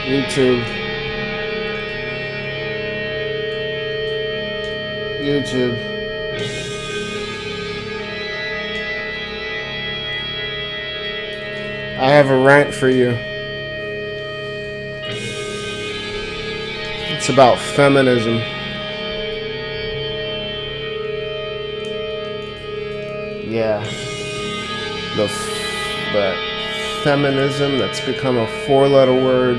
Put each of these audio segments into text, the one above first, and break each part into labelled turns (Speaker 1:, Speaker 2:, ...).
Speaker 1: YouTube. YouTube. I have a rant for you. It's about feminism. Yeah. The feminism that's become a four-letter word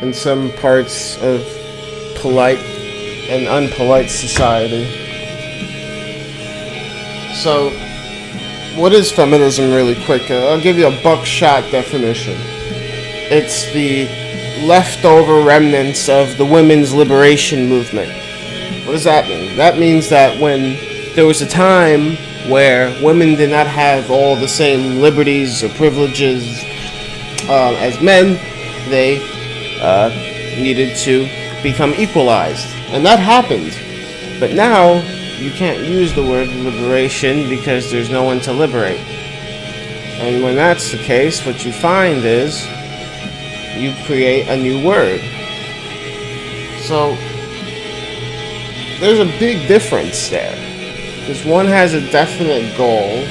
Speaker 1: in some parts of polite and unpolite society. So, what is feminism really quick? I'll give you a buckshot definition. It's the leftover remnants of the women's liberation movement. What does that mean? That means that when there was a time where women did not have all the same liberties or privileges as men, they needed to become equalized. And that happened. But now, you can't use the word liberation because there's no one to liberate. And when that's the case, what you find is you create a new word. So there's a big difference there, because one has a definite goal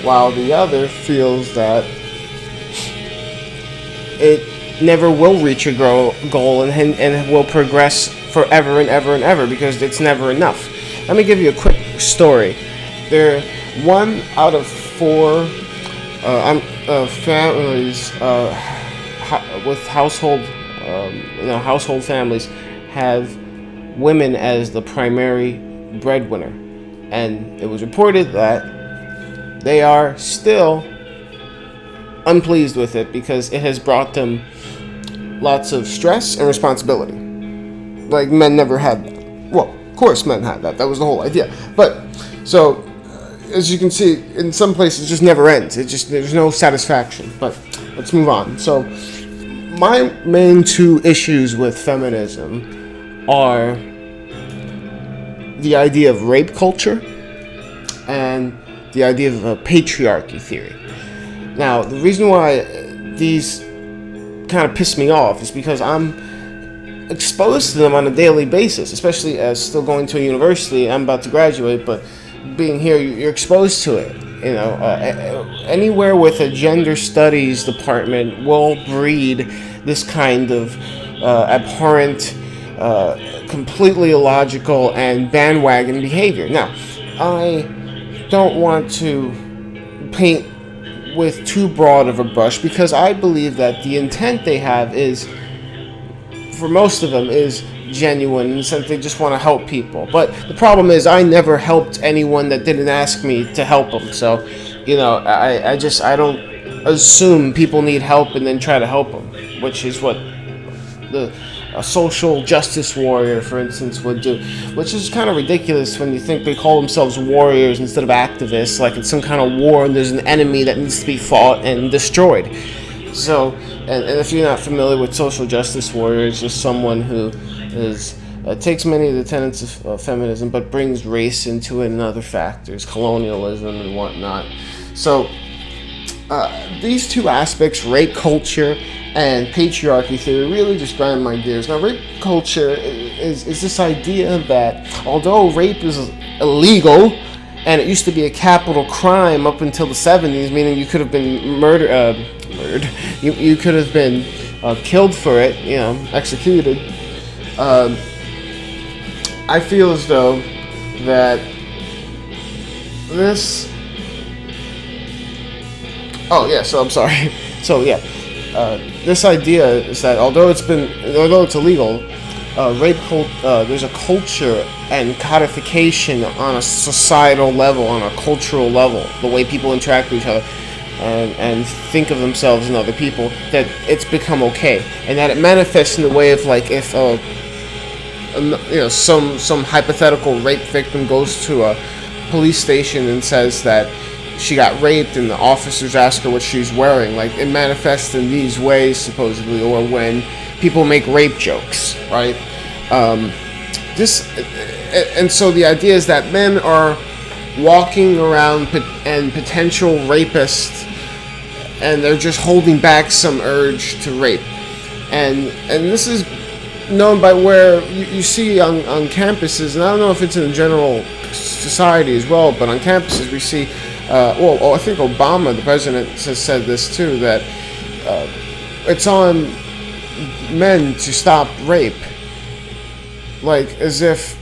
Speaker 1: while the other feels that it never will reach a goal and will progress forever and ever and ever because it's never enough. Let me give you a quick story. There, 1 out of 4 families with household families have women as the primary breadwinner, and it was reported that they are still unpleased with it because it has brought them lots of stress and responsibility. Like, men never had that. Well, of course men had that. That was the whole idea. But, so, as you can see, in some places it just never ends. There's no satisfaction. But, let's move on. So, my main 2 issues with feminism are the idea of rape culture and the idea of a patriarchy theory. Now, the reason why these kind of piss me off is because I'm exposed to them on a daily basis, especially as still going to a university. I'm about to graduate, but being here, you're exposed to it. You know, anywhere with a gender studies department will breed this kind of abhorrent, completely illogical, and bandwagon behavior. Now, I don't want to paint with too broad of a brush because I believe that the intent they have is, for most of them, is genuine in the sense they just want to help people. But the problem is I never helped anyone that didn't ask me to help them. So, you know, I don't assume people need help and then try to help them, which is what a social justice warrior, for instance, would do, which is kind of ridiculous when you think they call themselves warriors instead of activists, like it's some kind of war and there's an enemy that needs to be fought and destroyed. So, and if you're not familiar with social justice warriors, just someone who is takes many of the tenets of feminism, but brings race into it and other factors, colonialism and whatnot. So, these 2 aspects, rape culture and patriarchy theory, really just grind my gears. Now, rape culture is this idea that although rape is illegal, and it used to be a capital crime up until the 70s, meaning you could have been murdered. You could have been killed for it, you know, executed. I feel as though that this. Oh yeah, so I'm sorry. So yeah, this idea is that although it's illegal, rape there's a culture and codification on a societal level, on a cultural level, the way people interact with each other and think of themselves and other people, that it's become okay, and that it manifests in the way of, like, if some hypothetical rape victim goes to a police station and says that she got raped and the officers ask her what she's wearing, like, it manifests in these ways supposedly, or when people make rape jokes, right? And so the idea is that men are walking around and potential rapists, and they're just holding back some urge to rape. and this is known by where you see on campuses, and I don't know if it's in the general society as well, but on campuses we see, I think Obama, the president, has said this too, that it's on men to stop rape. Like, as if,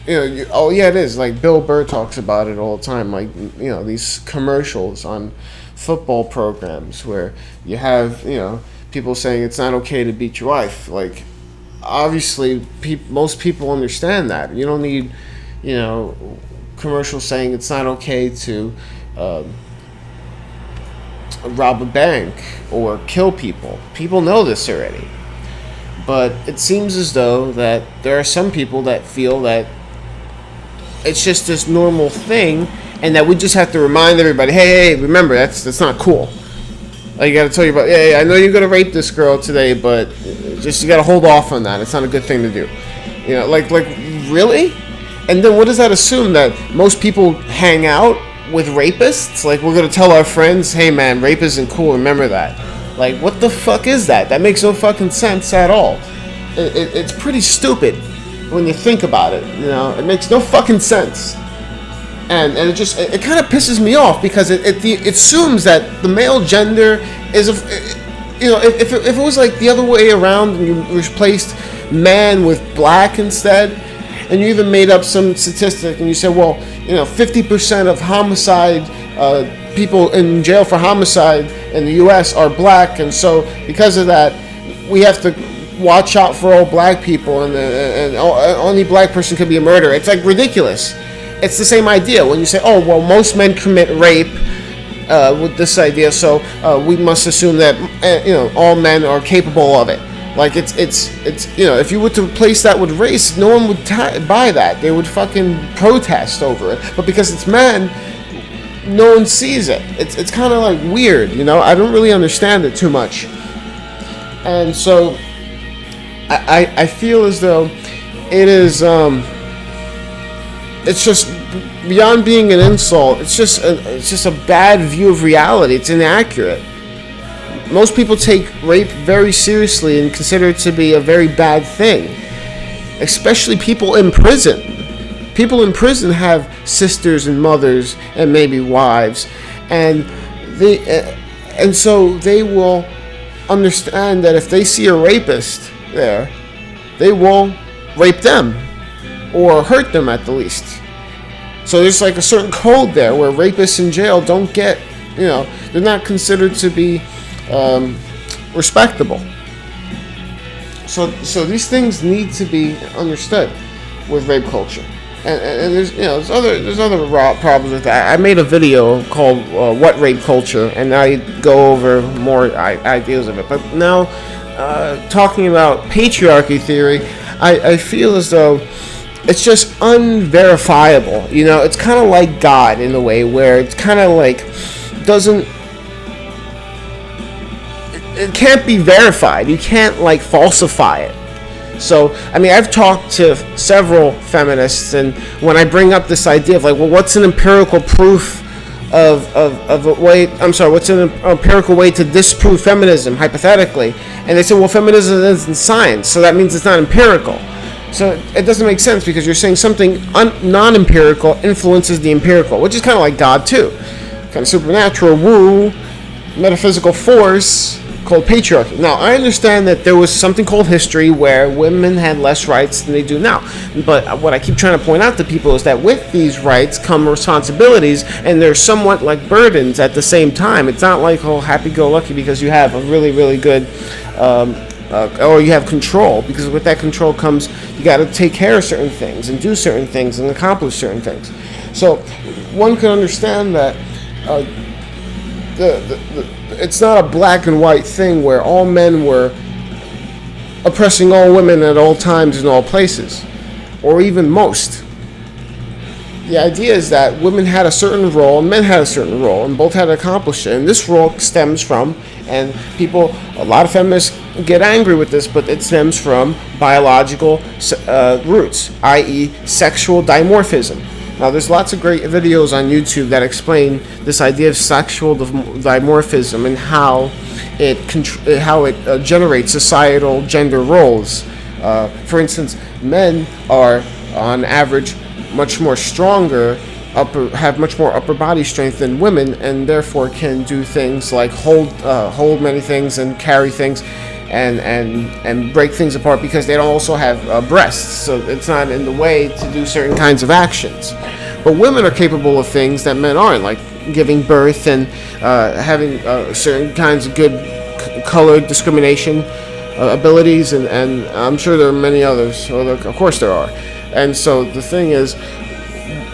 Speaker 1: it is. Like, Bill Burr talks about it all the time. Like, these commercials on football programs where you have, people saying it's not okay to beat your wife. Like, obviously, most people understand that. You don't need, commercials saying it's not okay to rob a bank or kill people. People know this already. But it seems as though that there are some people that feel that it's just this normal thing, and that we just have to remind everybody, hey, remember, that's not cool. Like, you got to tell you about, hey, I know you're going to rape this girl today, but just you got to hold off on that. It's not a good thing to do. Like really? And then what does that assume? That most people hang out with rapists? Like, we're going to tell our friends, hey, man, rape isn't cool, remember that. Like, what the fuck is that? That makes no fucking sense at all. It's pretty stupid when you think about it. It makes no fucking sense. And it kind of pisses me off, because it assumes that the male gender is if it was like the other way around, and you replaced man with black instead, and you even made up some statistic and you said, well, 50% of homicide people in jail for homicide in the U.S. are black, and so because of that, we have to watch out for all black people, and only black person could be a murderer. It's like ridiculous. It's the same idea when you say, oh, well, most men commit rape with this idea, so we must assume that all men are capable of it. Like, it's if you were to replace that with race, no one would buy that. They would fucking protest over it. But because it's men, no one sees it. It's kind of like weird, I don't really understand it too much. And so I feel as though it is it's just beyond being an insult. It's just a bad view of reality. It's inaccurate. Most people take rape very seriously and consider it to be a very bad thing, especially people in prison. People in prison have sisters and mothers and maybe wives, and so they will understand that if they see a rapist there, they will rape them or hurt them at the least. So there's like a certain code there where rapists in jail don't get, they're not considered to be respectable. So these things need to be understood with rape culture. And there's other problems with that. I made a video called "What Rape Culture," and I go over more ideas of it. But now, talking about patriarchy theory, I feel as though it's just unverifiable. It's kind of like God in a way, where it's kind of like it can't be verified. You can't like falsify it. So, I've talked to several feminists, and when I bring up this idea of like, well, what's an empirical proof of a way? What's an empirical way to disprove feminism hypothetically? And they say, well, feminism isn't science, so that means it's not empirical. So it doesn't make sense, because you're saying something non-empirical influences the empirical, which is kind of like God too, kind of supernatural, woo, metaphysical force called patriarchy. Now, I understand that there was something called history where women had less rights than they do now. But what I keep trying to point out to people is that with these rights come responsibilities, and they're somewhat like burdens at the same time. It's not like, oh, happy-go-lucky because you have a really, really good, or you have control. Because with that control comes, you got to take care of certain things and do certain things and accomplish certain things. So one can understand that it's not a black and white thing where all men were oppressing all women at all times in all places, or even most. The idea is that women had a certain role and men had a certain role, and both had to accomplish it. And this role stems from, and a lot of feminists get angry with this, but it stems from biological roots, i.e. sexual dimorphism. Now, there's lots of great videos on YouTube that explain this idea of sexual dimorphism and how it generates societal gender roles. For instance, men are on average much more stronger, have much more upper body strength than women, and therefore can do things like hold many things and carry things and break things apart, because they don't also have breasts, so it's not in the way to do certain kinds of actions. But women are capable of things that men aren't, like giving birth and having certain kinds of good color discrimination abilities, and I'm sure there are many others. Of course there are. And so the thing is,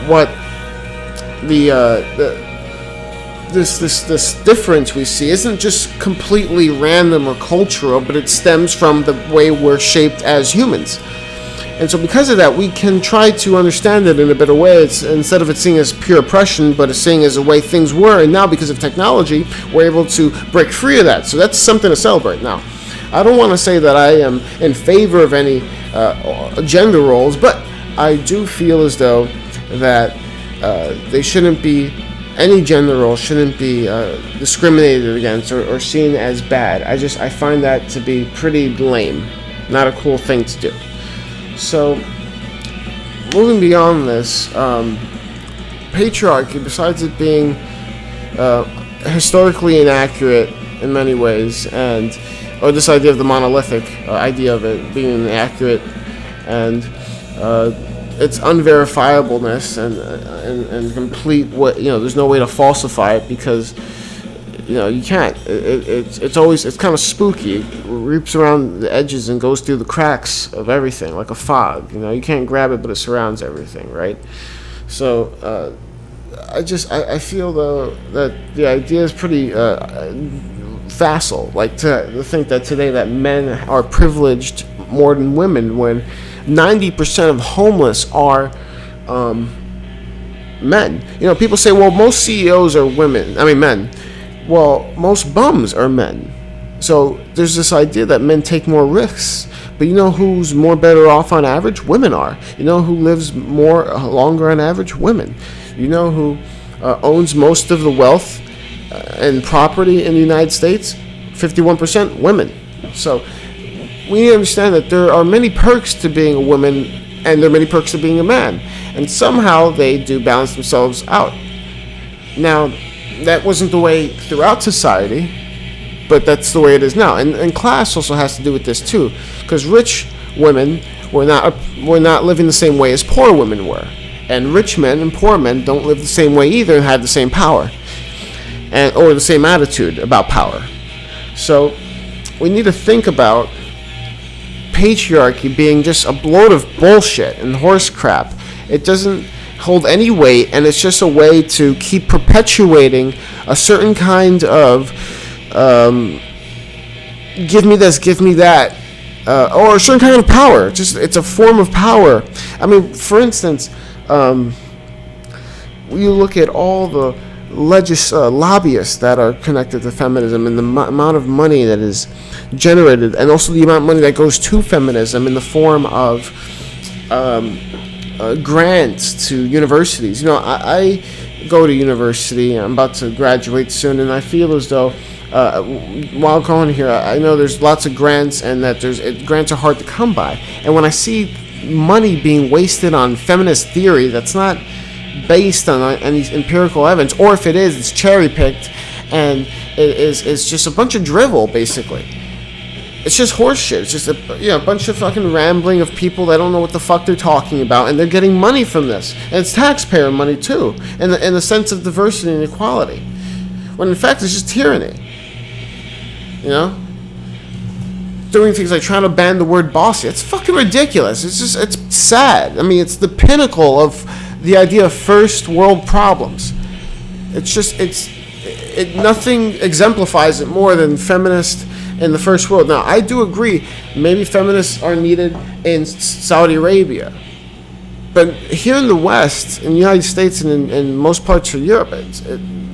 Speaker 1: what this difference we see isn't just completely random or cultural, but it stems from the way we're shaped as humans. And so because of that, we can try to understand it in a better way. It's, instead of it seeing as pure oppression, but it's seeing as a way things were. And now, because of technology, we're able to break free of that. So that's something to celebrate. Now, I don't want to say that I am in favor of any gender roles, but I do feel as though that they shouldn't be, any gender role shouldn't be discriminated against or seen as bad. I find that to be pretty lame, not a cool thing to do. So, moving beyond this, patriarchy, besides it being historically inaccurate in many ways, or this idea of the monolithic idea of it being inaccurate, and its unverifiableness and complete, there's no way to falsify it, because you can't. It's kind of spooky. It reaps around the edges and goes through the cracks of everything like a fog. You can't grab it, but it surrounds everything, right? So I feel though that the idea is pretty facile. Like to think that today that men are privileged more than women, when 90% of homeless are men. People say, well, most CEOs are men. Well, most bums are men. So there's this idea that men take more risks. But who's more better off on average? Women are. Who lives longer on average? Women. Who owns most of the wealth and property in the United States? 51% women. So we need to understand that there are many perks to being a woman, and there are many perks to being a man. And somehow they do balance themselves out. Now, that wasn't the way throughout society, but that's the way it is now. And class also has to do with this too, because rich women were not living the same way as poor women were, and rich men and poor men don't live the same way either and have the same power, or the same attitude about power. So we need to think about patriarchy being just a load of bullshit and horse crap. It doesn't hold any weight, and it's just a way to keep perpetuating a certain kind of give me this, give me that, or a certain kind of power. It's a form of power. For instance, you look at all the lobbyists that are connected to feminism, and the amount of money that is generated, and also the amount of money that goes to feminism in the form of grants to universities. I go to university. I'm about to graduate soon, and I feel as though while going here, I know there's lots of grants, and that grants are hard to come by. And when I see money being wasted on feminist theory that's not based on any empirical evidence, or if it is, it's cherry picked, and it's just a bunch of drivel, basically. It's just horse shit. It's just a bunch of fucking rambling of people that don't know what the fuck they're talking about, and they're getting money from this. And it's taxpayer money too, in the sense of diversity and equality. When in fact it's just tyranny. Doing things like trying to ban the word bossy. It's fucking ridiculous. It's sad. It's the pinnacle of the idea of first world problems. Nothing exemplifies it more than feminist in the first world. Now, I do agree, maybe feminists are needed in Saudi Arabia. But here in the West, in the United States, and in most parts of Europe,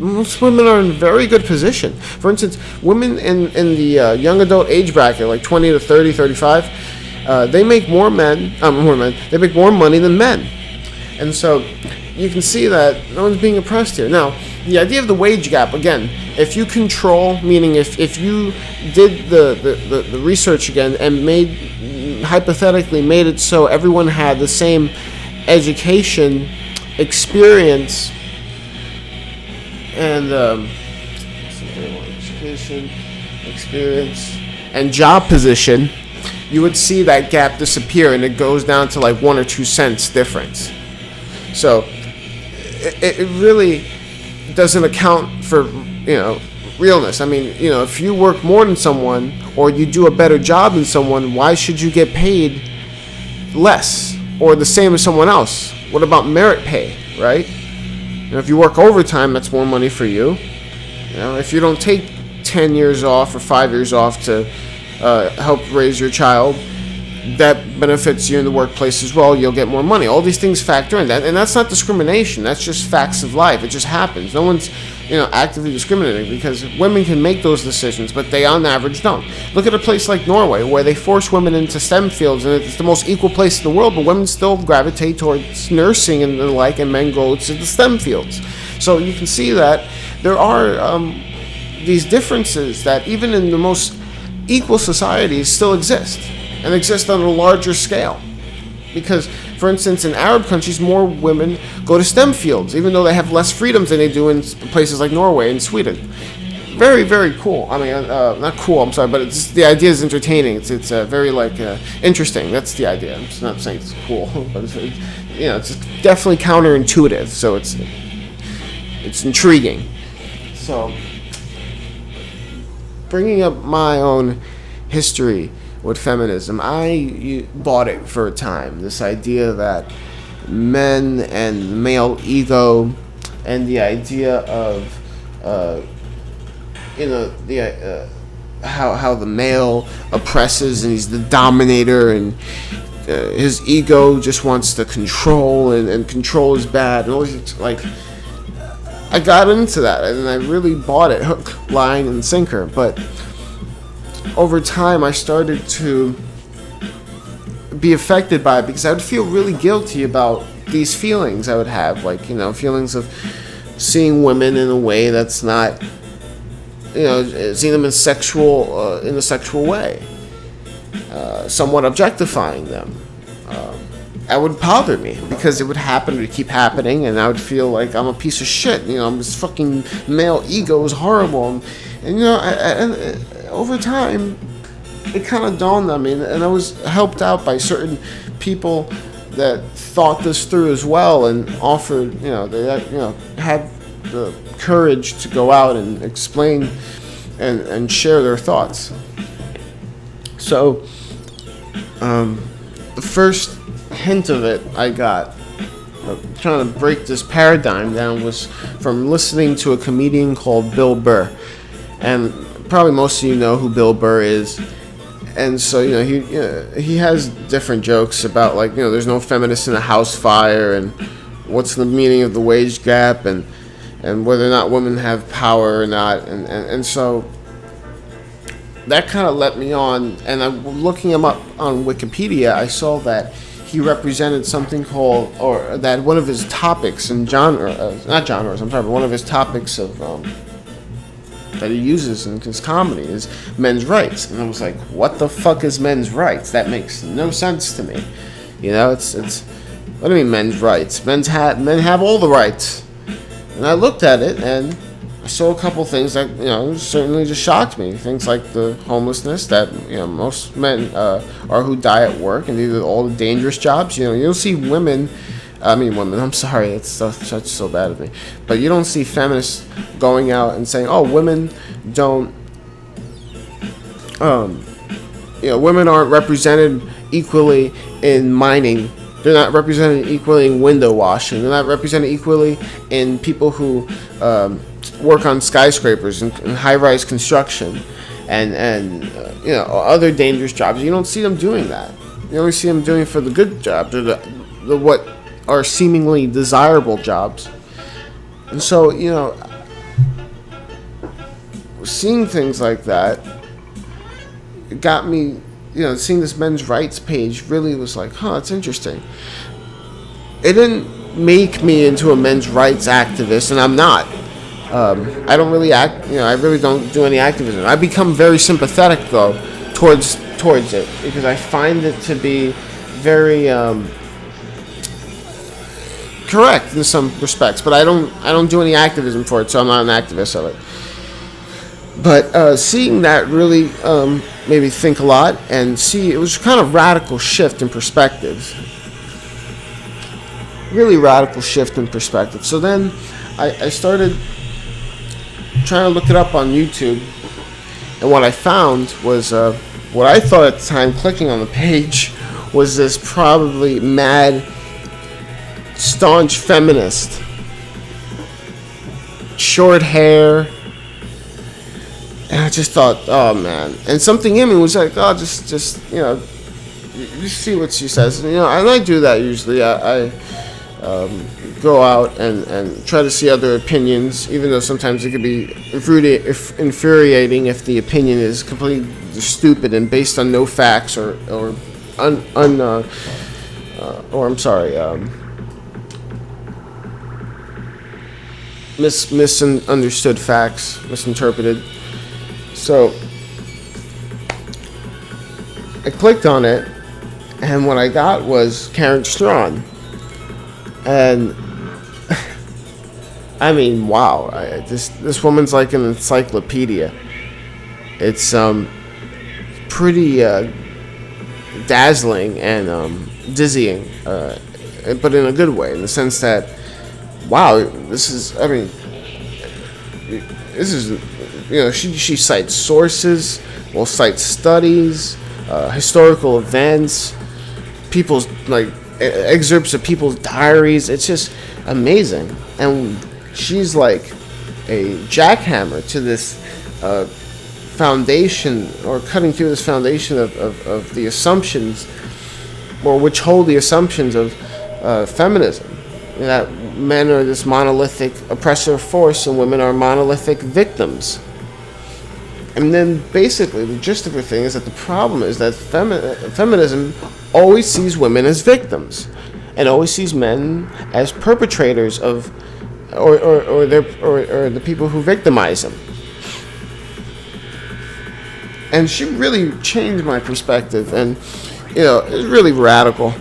Speaker 1: most women are in a very good position. For instance, women in the young adult age bracket, like 20 to 30, 35, they make more money than men. And so you can see that no one's being oppressed here. Now, the idea of the wage gap, again, if you control, meaning if you did the research again and hypothetically made it so everyone had the same education, experience, and education, experience, and job position, you would see that gap disappear, and it goes down to like 1 or 2 cents difference. So it really doesn't account for, realness. I mean, if you work more than someone or you do a better job than someone, why should you get paid less or the same as someone else? What about merit pay, right? If you work overtime, that's more money for you. If you don't take 10 years off or 5 years off to help raise your child, that benefits you in the workplace as well. You'll get more money. All these things factor in that, and that's not discrimination. That's just facts of life. It just happens. No one's actively discriminating, because women can make those decisions, but they on average don't. Look at a place like Norway, where they force women into STEM fields, and it's the most equal place in the world, but women still gravitate towards nursing and the like, and men go to the STEM fields. So you can see that there are these differences that even in the most equal societies still exist, and exist on a larger scale. Because, for instance, in Arab countries, more women go to STEM fields, even though they have less freedoms than they do in places like Norway and Sweden. Very, very cool. I mean, not cool, I'm sorry, but the idea is entertaining. It's very, interesting. That's the idea. I'm just not saying it's cool, but it's definitely counterintuitive, so it's intriguing. So, bringing up my own history with feminism, I bought it for a time. This idea that men and male ego, and the idea of how the male oppresses and he's the dominator, and his ego just wants to control, and control is bad, and all these, I got into that, and I really bought it hook, line, and sinker. But over time, I started to be affected by it, because I would feel really guilty about these feelings I would have, feelings of seeing women in a way that's not, seeing them in a sexual way, somewhat objectifying them. That would bother me, because it would happen, it would keep happening, and I would feel like I'm a piece of shit. This fucking male ego is horrible, and over time, it kind of dawned on me, and I was helped out by certain people that thought this through as well, and offered, they had the courage to go out and explain and share their thoughts. So, the first hint of it I got, trying to break this paradigm down, was from listening to a comedian called Bill Burr. And probably most of you know who Bill Burr is. And so, he has different jokes about, there's no feminists in a house fire, and what's the meaning of the wage gap, and whether or not women have power or not. And so that kind of let me on, and I'm looking him up on Wikipedia. I saw that he represented something called, or that one of his topics and one of his topics of that he uses in his comedy is men's rights. And I was like, what the fuck is men's rights? That makes no sense to me. It's what do you mean men's rights? Men have all the rights. And I looked at it, and I saw a couple things that certainly just shocked me. Things like the homelessness, that most men are who die at work, and these are all the dangerous jobs. You'll see women. I'm sorry, it's so bad of me. But you don't see feminists going out and saying, "Oh, women don't." Women aren't represented equally in mining. They're not represented equally in window washing. They're not represented equally in people who work on skyscrapers and high-rise construction, and other dangerous jobs. You don't see them doing that. You only see them doing it for the good jobs, or the what are seemingly desirable jobs. And so, seeing things like that, it got me, seeing this men's rights page really was like, that's interesting. It didn't make me into a men's rights activist, and I'm not. I don't really act. I really don't do any activism. I become very sympathetic though towards it because I find it to be very correct in some respects. But I don't do any activism for it, so I'm not an activist of it. But seeing that really made me think a lot, and it was kind of radical shift in perspective. Really radical shift in perspective. So then I started trying to look it up on YouTube, and what I found was what I thought at the time, clicking on the page, was this probably mad, staunch feminist, short hair, and I just thought, oh man, and something in me was like, oh, just you see what she says, and I do that usually. I go out and try to see other opinions, even though sometimes it could be infuriating if the opinion is completely stupid and based on no facts or misunderstood facts, misinterpreted. So I clicked on it, and what I got was Karen Strawn. And I mean, wow! This woman's like an encyclopedia. It's pretty dazzling and dizzying, but in a good way, in the sense that, wow, this is she cites sources, cites studies, historical events, people's excerpts of people's diaries. It's just amazing, and she's like a jackhammer to this foundation, or cutting through this foundation of the assumptions, or which hold the assumptions of feminism, that men are this monolithic oppressive force and women are monolithic victims. And then basically the gist of the thing is that the problem is that feminism always sees women as victims, and always sees men as perpetrators of, or the people who victimize them. And she really changed my perspective, and it's really radical.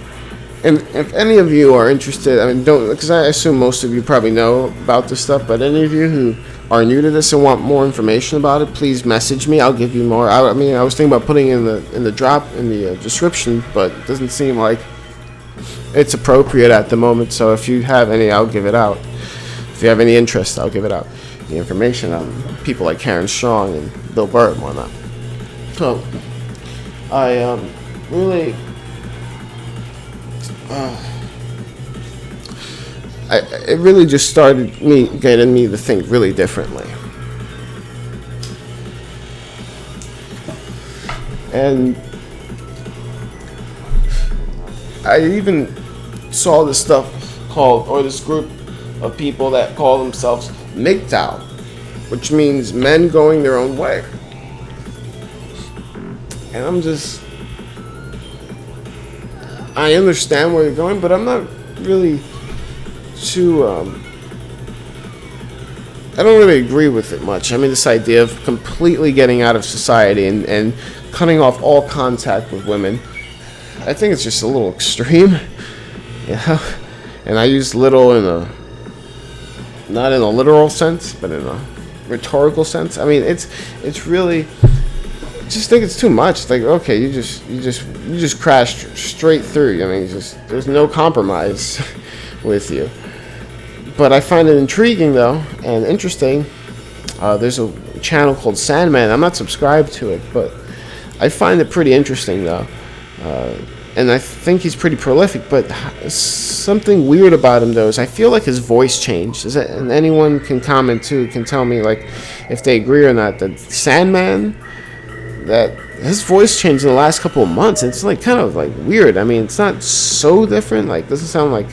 Speaker 1: And if any of you are interested, don't, because I assume most of you probably know about this stuff, but any of you who are new to this and want more information about it, please message me. I'll give you more. I was thinking about putting in the description, but it doesn't seem like it's appropriate at the moment. So if you have any, I'll give it out. If you have any interest, I'll give it out. The information on people like Karen Strong and Bill Burr and whatnot. So I really. It really just started getting me to think really differently. And I even saw this stuff this group of people that call themselves MGTOW, which means men going their own way. And I understand where you're going, but I'm not really too, I don't really agree with it much. This idea of completely getting out of society and cutting off all contact with women, I think it's just a little extreme. And I use little not in a literal sense, but in a rhetorical sense. It's really, I just think it's too much. It's like, okay, you just crashed straight through. There's no compromise with you. But I find it intriguing though, and interesting. There's a channel called Sandman. I'm not subscribed to it, but I find it pretty interesting though. And I think he's pretty prolific, but something weird about him though is I feel like his voice changed. And anyone can comment too, can tell me if they agree or not, that Sandman, that his voice changed in the last couple of months. It's kind of weird. It's not so different. Doesn't sound like.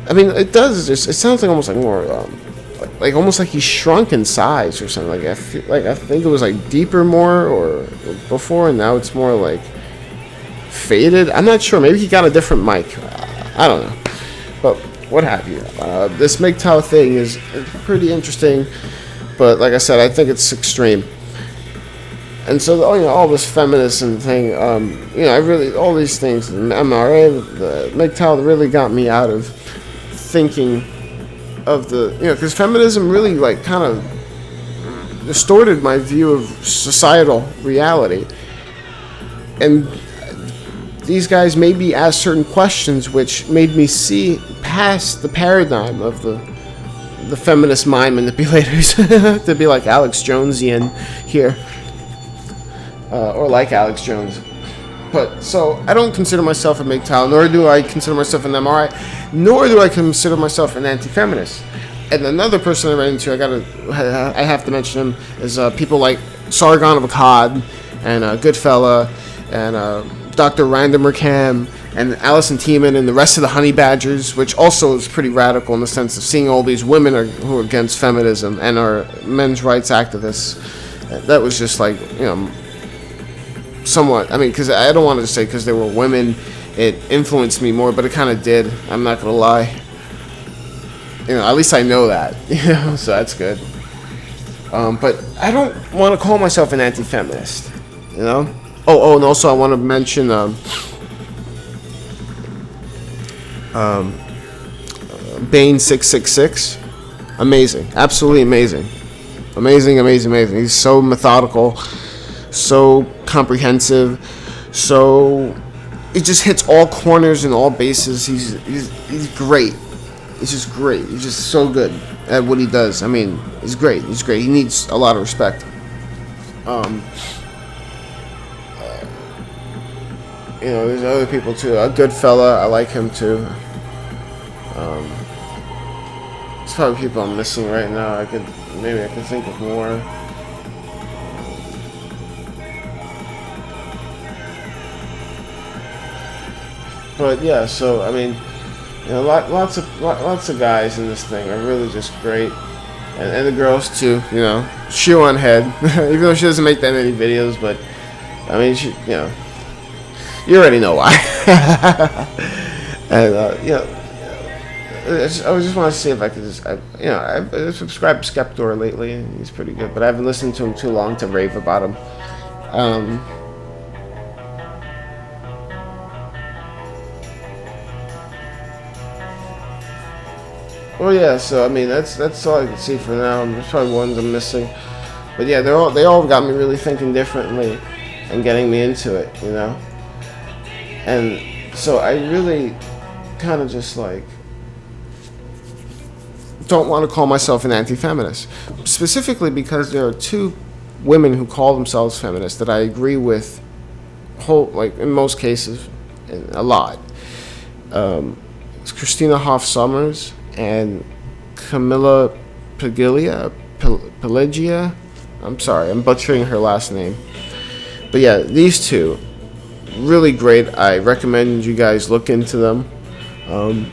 Speaker 1: It does. It sounds almost more, almost like he's shrunk in size or something. I think it was deeper more or before, and now it's more faded. I'm not sure. Maybe he got a different mic. I don't know. But what have you. This MGTOW thing is pretty interesting, but like I said, I think it's extreme. And so, all this feminism thing, I really, all these things, the MRA, the MGTOW, really got me out of thinking of because feminism really, like, kind of distorted my view of societal reality. And these guys made me ask certain questions which made me see past the paradigm of the feminist mind manipulators to be like Alex Jonesian here. Or like Alex Jones. But, so, I don't consider myself a MGTOW, nor do I consider myself an MRI, nor do I consider myself an anti-feminist. And another person I ran into, I have to mention him, is people like Sargon of Akkad, and Goodfella, and Dr. Randa Merkham, and Alison Tiemann, and the rest of the Honey Badgers, which also is pretty radical in the sense of seeing all these women who are against feminism and are men's rights activists. That was just like, somewhat, because I don't want to say because they were women it influenced me more, but it kind of did. I'm not gonna lie. At least I know that. So that's good. But I don't want to call myself an anti-feminist. Oh, and also I want to mention Bane 666. Amazing, absolutely amazing. Amazing. He's so methodical, so comprehensive, so it just hits all corners and all bases. He's great. He's just great. He's just so good at what he does. He's great. He needs a lot of respect. There's other people too. A good fella, I like him too. There's probably people I'm missing right now. Maybe I can think of more. But yeah, so lots of guys in this thing are really just great, and the girls too. Shoe on head, even though she doesn't make that many videos, but she, you already know why. And I just want to see if I could I've subscribed to Skeptor lately, and he's pretty good, but I haven't listened to him too long to rave about him. Well, yeah. So that's all I can see for now. There's probably ones I'm missing, but yeah, they all got me really thinking differently and getting me into it, And so I really kind of just don't want to call myself an anti-feminist, specifically because there are two women who call themselves feminists that I agree with, in most cases, a lot. It's Christina Hoff Sommers and Camilla Pelagia. I'm sorry, I'm butchering her last name. But yeah, these two, really great. I recommend you guys look into them.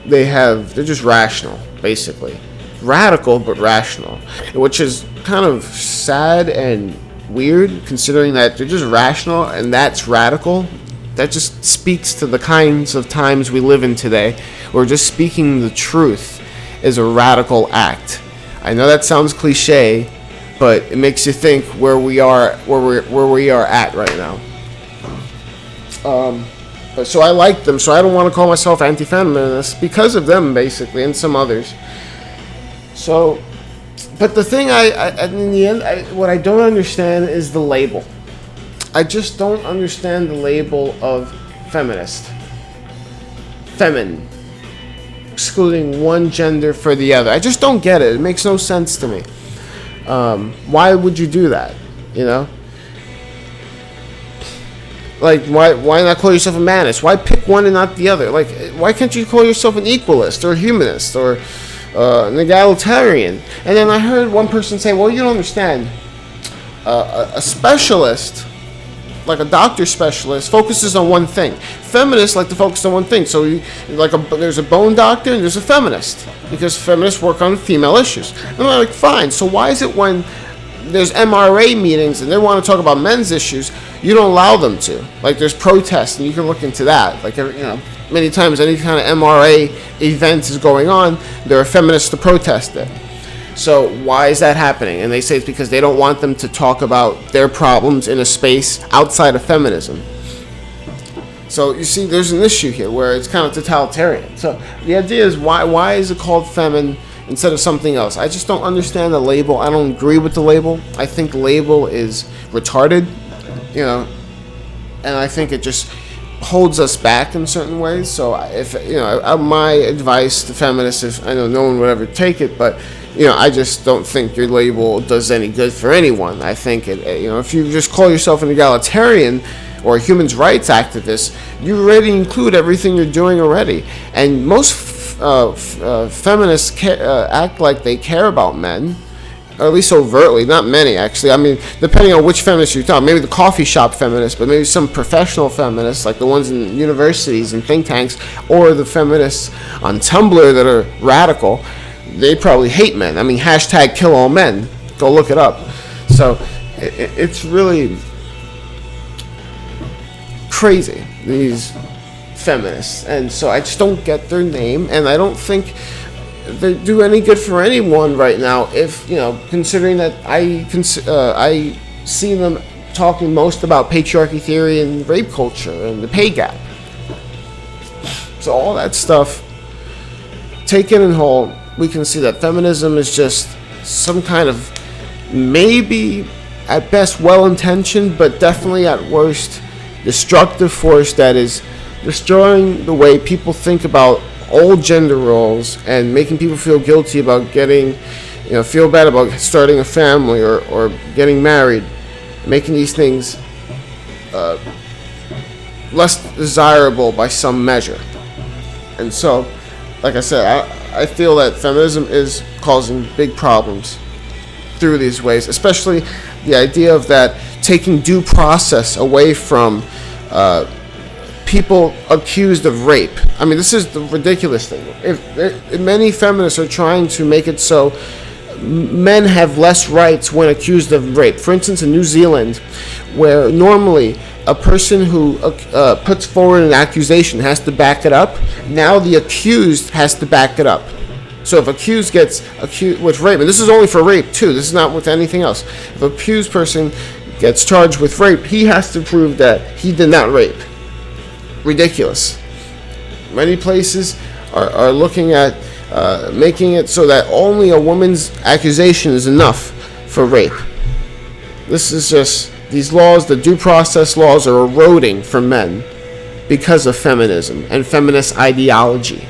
Speaker 1: They're just rational, basically. Radical, but rational. Which is kind of sad and weird, considering that they're just rational and that's radical. That just speaks to the kinds of times we live in today, where just speaking the truth is a radical act. I know that sounds cliche, but it makes you think where we are at right now. But so I like them, so I don't want to call myself anti-feminist because of them, basically, and some others. So, but the thing in the end, what I don't understand is the label. I just don't understand the label of feminist. Femin. Excluding one gender for the other. I just don't get it. It makes no sense to me. Why would you do that? Why not call yourself a manist? Why pick one and not the other? Why can't you call yourself an equalist or a humanist or an egalitarian? And then I heard one person say, well, you don't understand. A specialist, like a doctor specialist, focuses on one thing. Feminists like to focus on one thing. So there's a bone doctor and there's a feminist, because feminists work on female issues. And I'm like, fine. So why is it when there's MRA meetings and they want to talk about men's issues, you don't allow them to? There's protests, and you can look into that. many times any kind of MRA event is going on, there are feminists to protest it. So why is that happening? And they say it's because they don't want them to talk about their problems in a space outside of feminism. So you see, there's an issue here where it's kind of totalitarian. So the idea is, why is it called femin instead of something else? I just don't understand the label. I don't agree with the label. I think the label is retarded, and I think it just holds us back in certain ways. So if my advice to feminists, if I know no one would ever take it, but I just don't think your label does any good for anyone. I think if you just call yourself an egalitarian or a human rights activist, you already include everything you're doing already. And most feminists act like they care about men, or at least overtly. Not many, actually. I mean, depending on which feminists you're talking, maybe the coffee shop feminists, but maybe some professional feminists, like the ones in universities and think tanks, or the feminists on Tumblr that are radical, they probably hate men. I mean, hashtag kill all men. Go look it up. So it's really crazy, these feminists. And so I just don't get their name, and I don't think they do any good for anyone right now, if considering that I see them talking most about patriarchy theory and rape culture and the pay gap. So all that stuff taken in whole, we can see that feminism is just some kind of, maybe at best well-intentioned, but definitely at worst destructive force that is destroying the way people think about old gender roles and making people feel guilty about feel bad about starting a family or getting married, making these things less desirable by some measure. And so, like I said, I feel that feminism is causing big problems through these ways, especially the idea of that taking due process away from people accused of rape. I mean, this is the ridiculous thing. If many feminists are trying to make it so men have less rights when accused of rape. For instance, in New Zealand, where normally a person who puts forward an accusation has to back it up, now the accused has to back it up. So if accused gets accused with rape, and this is only for rape too, this is not with anything else. If an accused person gets charged with rape, he has to prove that he did not rape. Ridiculous. Many places are looking at making it so that only a woman's accusation is enough for rape. This is just, these laws, the due process laws, are eroding for men because of feminism and feminist ideology.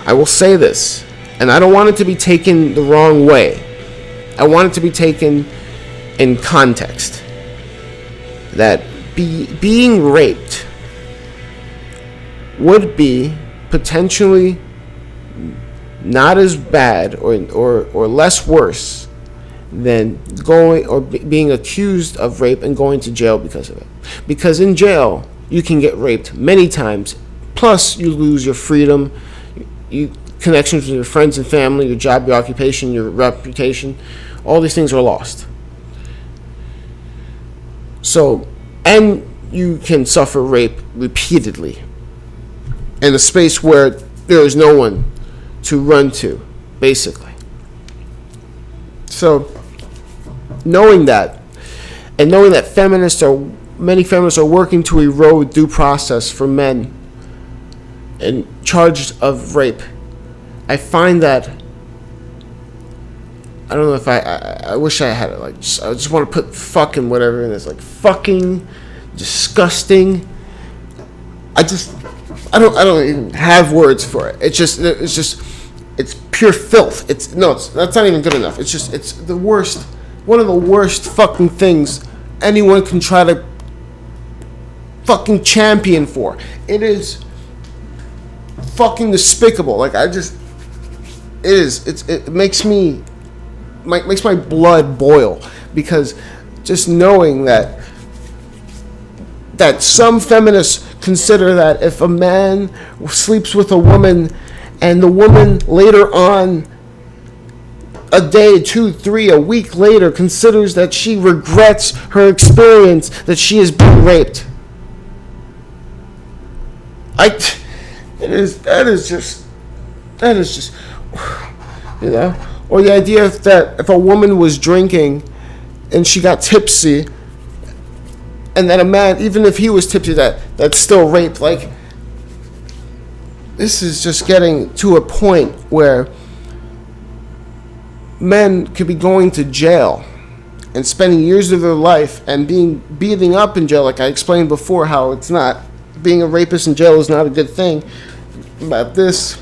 Speaker 1: I will say this, and I don't want it to be taken the wrong way. I want it to be taken in context. That being raped would be potentially not as bad or less worse than going or being accused of rape and going to jail because of it. Because in jail, you can get raped many times, plus you lose your freedom, connections with your friends and family, your job, your occupation, your reputation. All these things are lost. So, and you can suffer rape repeatedly in a space where there is no one to run to, basically. So, knowing that, and knowing that many feminists are working to erode due process for men and charged of rape, I find that, I don't know if I wish I had it, I just want to put fucking whatever in this, fucking disgusting. I don't even have words for it. It's pure filth. That's not even good enough. It's the worst, one of the worst fucking things anyone can try to fucking champion for. It is fucking despicable. It makes my blood boil, because just knowing that some feminists consider that if a man sleeps with a woman and the woman later on, a day, 2, 3, a week later, considers that she regrets her experience, that she has been raped. I, that is just, you know, or the idea that if a woman was drinking and she got tipsy, and then a man, even if he was tipsy, that's still rape. Like, this is just getting to a point where men could be going to jail and spending years of their life and being beaten up in jail. Like I explained before, how it's not, being a rapist in jail is not a good thing. But this,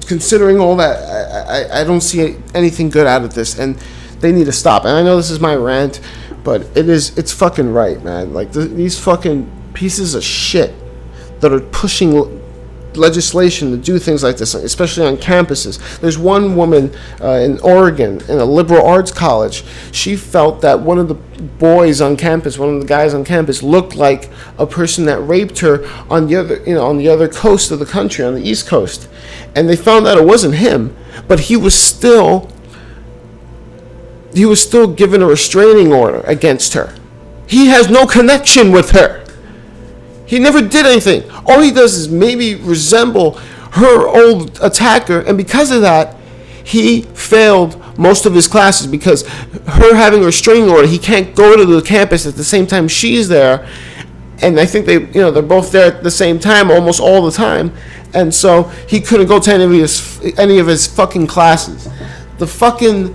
Speaker 1: considering all that, I don't see anything good out of this, and they need to stop. And I know this is my rant, but it's fucking right, man. Like these fucking pieces of shit that are pushing legislation to do things like this, especially on campuses. There's one woman in Oregon in a liberal arts college. She felt that one of the boys on campus, one of the guys on campus, looked like a person that raped her on the other coast of the country, on the East Coast, and they found out it wasn't him, but he was still given a restraining order against her. He has no connection with her. He never did anything. All he does is maybe resemble her old attacker, and because of that, he failed most of his classes, because her having a restraining order, he can't go to the campus at the same time she's there, and I think they're both there at the same time almost all the time, and so he couldn't go to any of his fucking classes. The fucking,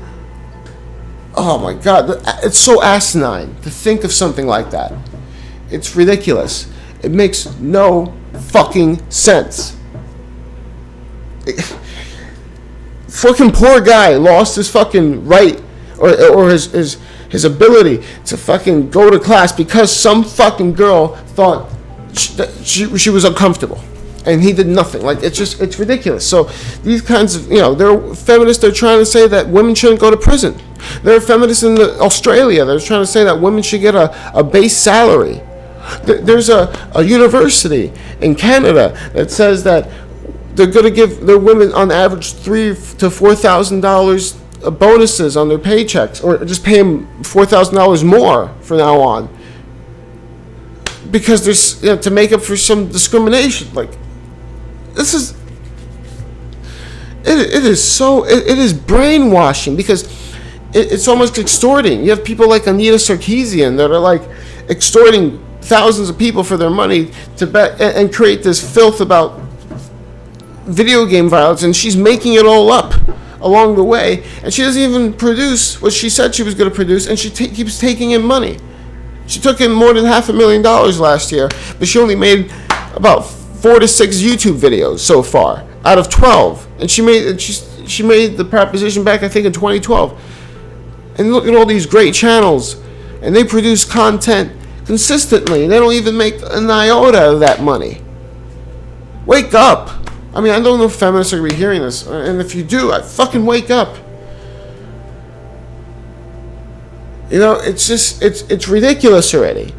Speaker 1: oh my God, it's so asinine to think of something like that. It's ridiculous. It makes no fucking sense. Fucking poor guy lost his fucking right or his ability to fucking go to class because some fucking girl thought she was uncomfortable, and he did nothing. Like, it's ridiculous. So these kinds of, they're feminists. They're trying to say that women shouldn't go to prison. There are feminists in Australia. They're trying to say that women should get a base salary. There's a university in Canada that says that they're going to give their women on average $3,000 to $4,000 bonuses on their paychecks, or just pay them $4,000 more from now on, because there's to make up for some discrimination. Like, this is it is brainwashing, because it's almost extorting. You have people like Anita Sarkeesian that are like extorting thousands of people for their money to bet and create this filth about video game violence, and she's making it all up along the way, and she doesn't even produce what she said she was going to produce, and she keeps taking in money. She took in more than $500,000 last year, but she only made about 4 to 6 YouTube videos so far out of 12, and she made the proposition back, I think, in 2012. And look at all these great channels, and they produce content consistently. They don't even make an iota of that money. Wake up. I mean, I don't know if feminists are going to be hearing this, and if you do, fucking wake up. It's ridiculous already.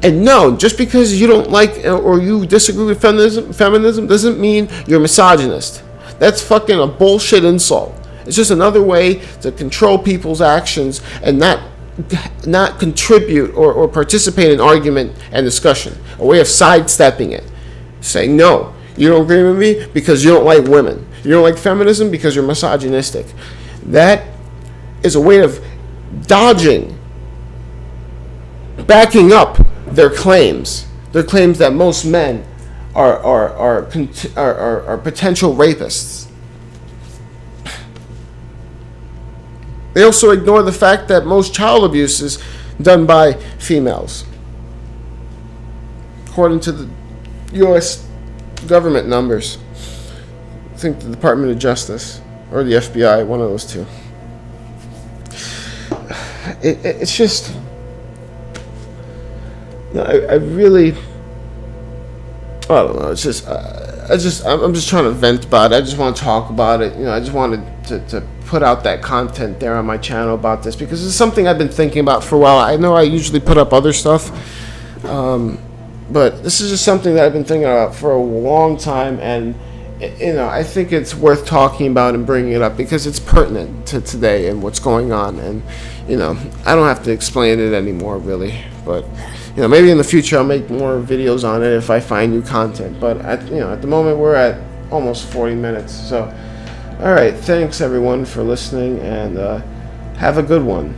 Speaker 1: And no, just because you don't like or you disagree with feminism doesn't mean you're a misogynist. That's fucking a bullshit insult. It's just another way to control people's actions and not contribute or participate in argument and discussion. A way of sidestepping it. Saying, no, you don't agree with me because you don't like women. You don't like feminism because you're misogynistic. That is a way of dodging, backing up their claims. Their claims that most men are potential rapists. They also ignore the fact that most child abuse is done by females. According to the U.S. government numbers, I think the Department of Justice or the FBI, one of those two. It's just, I really, I don't know. It's just, I'm just trying to vent about it. I just want to talk about it. I just wanted to put out that content there on my channel about this, because it's something I've been thinking about for a while. I know I usually put up other stuff, but this is just something that I've been thinking about for a long time, and I think it's worth talking about and bringing it up because it's pertinent to today and what's going on, and I don't have to explain it anymore, really, but maybe in the future I'll make more videos on it if I find new content. But at the moment we're at almost 40 minutes. So, all right, thanks everyone for listening, and have a good one.